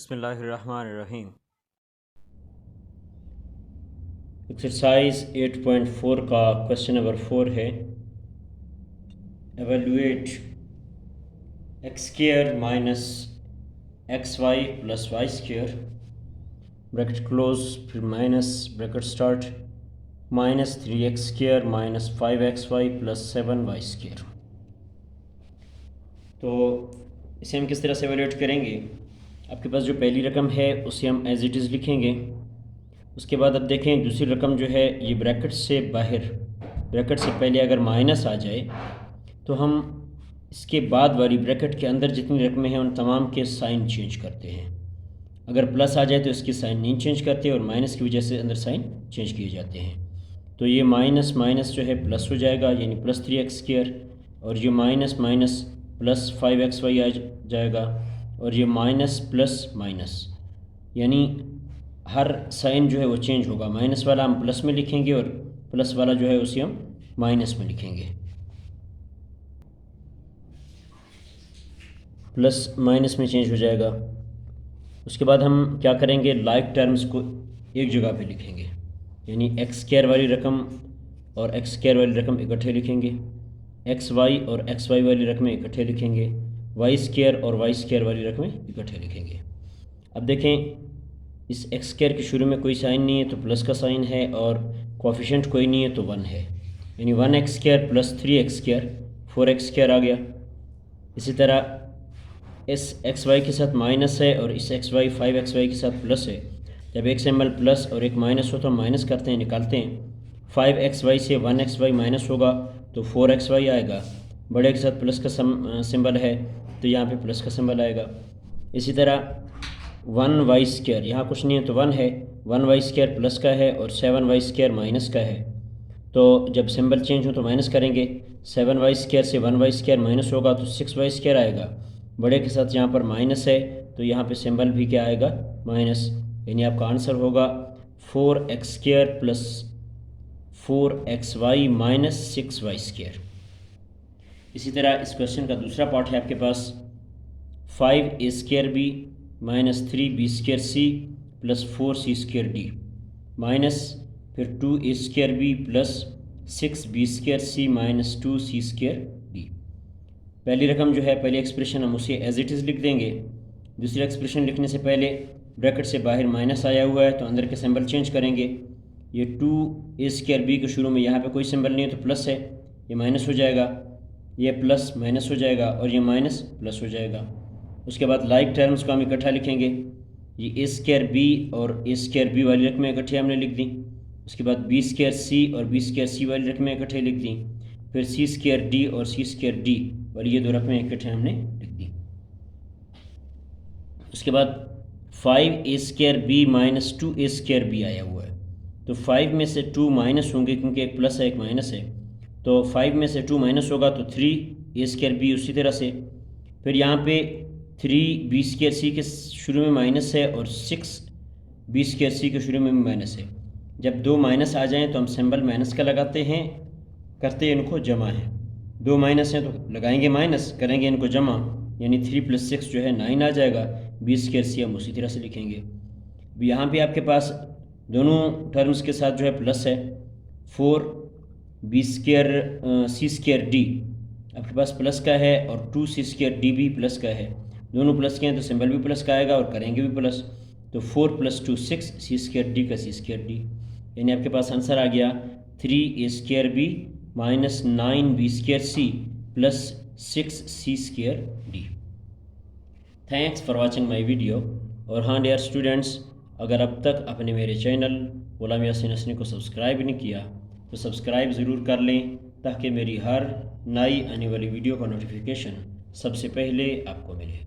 बिस्मिल्लाहिर्रहमानिर्रहीम। एक्सरसाइज 8.4 का question number 4 है, evaluate x square minus x y plus y square bracket close फिर minus bracket start minus 3x square minus 5xy plus 7y square. तो इसे हम किस तरह से एवेलुएट करेंगे? आपके पास जो पहली रकम है उसे हम एज इट इज़ लिखेंगे। उसके बाद अब देखें दूसरी रकम जो है ये ब्रैकेट से बाहर, ब्रैकेट से पहले अगर माइनस आ जाए तो हम इसके बाद वाली ब्रैकेट के अंदर जितनी रकमें हैं उन तमाम के साइन चेंज करते हैं। अगर प्लस आ जाए तो इसके साइन नहीं चेंज करते और माइनस की वजह से अंदर साइन चेंज किए जाते हैं। तो ये माइनस माइनस जो है प्लस हो जाएगा, यानी प्लस 3x स्क्वायर, और ये माइनस माइनस प्लस 5xy आ जाएगा, और ये माइनस प्लस माइनस, यानी हर साइन जो है वो चेंज होगा। माइनस वाला हम प्लस में लिखेंगे और प्लस वाला जो है उसे हम माइनस में लिखेंगे। प्लस माइनस में चेंज हो जाएगा। उसके बाद हम क्या करेंगे, लाइक टर्म्स को एक जगह पे लिखेंगे, यानी एक्स स्क्वायर वाली रकम और एक्स स्क्वायर वाली रकम इकट्ठे लिखेंगे, एक्स वाई और एक्स वाई वाली रकमें इकट्ठे लिखेंगे, वाई स्क्वायर और वाई स्क्वायर वाली रकमें इकट्ठे लिखेंगे। अब देखें इस एक्स स्क्वायर के शुरू में कोई साइन नहीं है तो प्लस का साइन है, और कोफिशिएंट कोई नहीं है तो 1 है, यानी 1x square plus 3x square 4x square आ गया। इसी तरह इस एक्स वाई के साथ माइनस है और इस एक्स वाई 5xy के साथ प्लस है। जब एक सिंबल प्लस और एक माइनस हो तो हम माइनस करते हैं, निकालते हैं। 5xy से 1xy माइनस होगा तो 4xy आएगा। बड़े के साथ प्लस का सिंबल है तो यहाँ पे प्लस का सिंबल आएगा। इसी तरह 1y स्क्वायर, यहाँ कुछ नहीं है तो 1 है, 1y स्क्वायर प्लस का है और 7y स्क्वायर माइनस का है। तो जब सिंबल चेंज हो तो माइनस करेंगे। 7y स्क्वायर से 1y स्क्वायर माइनस होगा तो 6y स्क्वायर आएगा। बड़े के साथ यहाँ पर माइनस है तो यहाँ पे सिंबल भी क्या आएगा, माइनस, यानी आपका आंसर होगा 4x square plus 4xy minus 6y square. इसी तरह इस क्वेश्चन का दूसरा पार्ट है आपके पास 5a square B minus 3b square सी plus 4c square d minus फिर 2a square b plus 6b square c minus 2c square d. पहली रकम जो है, पहली एक्सप्रेशन हम उसे एज इट इज़ लिख देंगे। दूसरी एक्सप्रेशन लिखने से पहले ब्रैकेट से बाहर माइनस आया हुआ है तो अंदर के सिंबल चेंज करेंगे। ये 2a स्क्वायर बी के शुरू में यहाँ पे कोई सिंबल नहीं है तो प्लस है, ये माइनस हो जाएगा, ये प्लस माइनस हो जाएगा और ये माइनस प्लस हो जाएगा। उसके बाद लाइक टर्म्स को हम इकट्ठा लिखेंगे। ये a स्क्वायर बी और a स्क्वायर बी वाली रकमें इकट्ठी हमने लिख दी। उसके बाद b स्क्वायर सी और b स्क्वायर सी वाली रकमें इकट्ठे लिख दी। फिर c स्क्वायर डी और c स्क्वायर डी वाली ये दो रकमें इकट्ठे हमने लिख दी। उसके बाद 5a square B minus 2a square B आया हुआ है, तो 5 में से 2 माइनस होंगे क्योंकि एक प्लस है एक माइनस है, तो 5 में से 2 माइनस होगा तो 3a स्क्वायर बी। उसी तरह से फिर यहाँ पे 3b स्क्वायर सी के शुरू में माइनस है और 6b स्क्वायर सी के शुरू में भी माइनस है। जब दो माइनस आ जाएं तो हम सिंबल माइनस का लगाते हैं, करते हैं इनको जमा है। दो माइनस हैं तो लगाएंगे माइनस, करेंगे इनको जमा, यानी 3 + 6 जो है 9 आ जाएगा। b स्क्वायर सी हम उसी तरह से लिखेंगे। अब यहाँ पे आपके पास दोनों टर्म्स के साथ जो है प्लस है, 4b स्क्वायर सी स्क्वायर डी आपके पास प्लस का है और 2c स्क्वायर डी भी प्लस का है। दोनों प्लस के हैं तो सिंबल भी प्लस का आएगा और करेंगे भी प्लस, तो 4 + 2 6 c स्क्वायर डी का c स्क्वायर डी, यानी आपके पास आंसर आ गया 3a square B minus 9b square C plus 6c square D. Thanks for watching my video. और हाँ डियर स्टूडेंट्स, अगर अब तक आपने मेरे चैनल गुलाम यासीन हसनी को सब्सक्राइब नहीं किया तो सब्सक्राइब ज़रूर कर लें, ताकि मेरी हर नई आने वाली वीडियो का नोटिफिकेशन सबसे पहले आपको मिले।